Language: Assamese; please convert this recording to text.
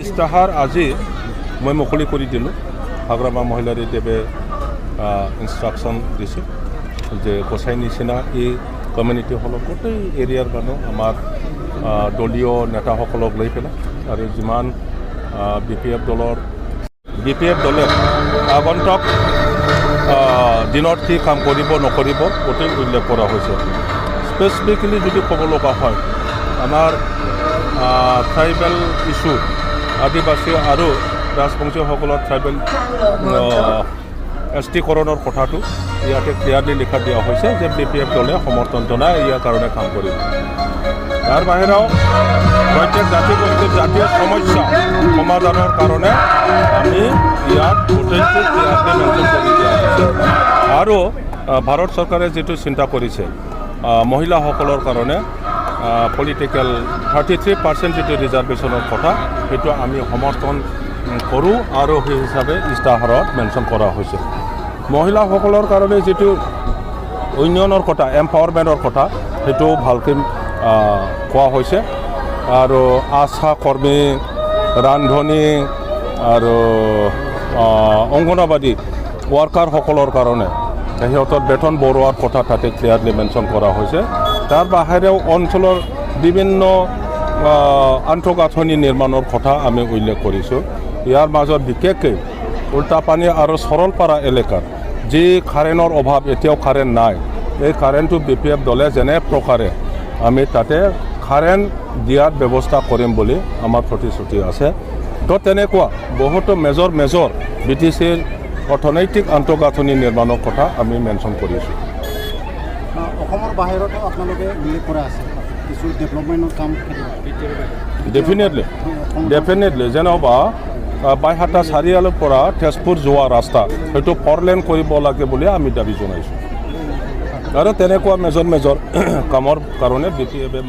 ইস্তাহাৰ আজি মই মুকলি কৰি দিলোঁ। হাগ্ৰামা মহিলাৰী দেৱে ইনষ্ট্ৰাকশ্যন দিছে যে গোসাই নিচিনা এই কমিউনিটিসকলক গোটেই এৰিয়াৰ মানুহ আমাৰ দলীয় নেতাসকলক লৈ পেলাই আৰু যিমান বি পি এফ দলে আগন্তুক দিনত কি কাম কৰিব নকৰিব গোটেই উল্লেখ কৰা হৈছে। স্পেচিফিকেলি যদি ক'ব লগা হয় আমাৰ ট্ৰাইবেল ইছ্যু আদিবাসী আৰু ৰাজবংশীসকলৰ ট্ৰাইবেল এছটিকৰণৰ কথাটো ইয়াতে ক্লিয়াৰলি লিখা দিয়া হৈছে যে বি পি এফ দলে সমৰ্থন জনাই ইয়াৰ কাৰণে কাম কৰিব। তাৰ বাহিৰেও প্ৰত্যেক জাতীয় সমস্যা সমাধানৰ কাৰণে আমি ইয়াত গোটেইটো ক্লিয়াৰলি মেনশ্যন কৰি দিয়া হৈছে। আৰু ভাৰত চৰকাৰে যিটো চিন্তা কৰিছে মহিলাসকলৰ কাৰণে পলিটিকেল 33% যিটো ৰিজাৰ্ভেশ্যনৰ কথা সেইটো আমি সমৰ্থন কৰোঁ আৰু সেই হিচাপে ইস্তাহাৰত মেনশ্যন কৰা হৈছে। মহিলাসকলৰ কাৰণে যিটো উন্নয়নৰ কথা এম্পাৱাৰমেণ্টৰ কথা সেইটো ভালকৈ কোৱা হৈছে। আৰু আশা কৰ্মী ৰান্ধনী আৰু অংগনবাদী ৱাৰ্কাৰসকলৰ কাৰণে সিহঁতৰ বেতন বঢ়োৱাৰ কথা তাতে ক্লিয়াৰলি মেনশ্যন কৰা হৈছে। তাৰ বাহিৰেও অঞ্চলৰ বিভিন্ন আন্তঃগাঁথনি নিৰ্মাণৰ কথা আমি উল্লেখ কৰিছোঁ। ইয়াৰ মাজত বিশেষকৈ উল্টাপানী আৰু সৰলপাৰা এলেকাত যি কাৰেণ্টৰ অভাৱ এতিয়াও কাৰেণ্ট নাই, এই কাৰেণ্টটো বি পি এফ দলে যেনে প্ৰকাৰে আমি তাতে কাৰেণ্ট দিয়াৰ ব্যৱস্থা কৰিম বুলি আমাৰ প্ৰতিশ্ৰুতি আছে। তো তেনেকুৱা বহুতো মেজৰ বি টি চিৰ অৰ্থনৈতিক আন্তঃগাঁথনি নিৰ্মাণৰ কথা আমি মেনশ্যন কৰিছোঁ। অসমৰ বাহিৰতো আপোনালোকে উল্লেখ কৰা আছে কিছু ডেভেলপমেণ্টৰ কাম ডেফিনেটলি যেনেবা বাইহাটা চাৰিআলিৰ পৰা তেজপুৰ যোৱা ৰাস্তা সেইটো 4 লেন কৰিব লাগে বুলি আমি দাবী জনাইছোঁ। আৰু তেনেকুৱা মেজৰ কামৰ কাৰণে বি পি এফে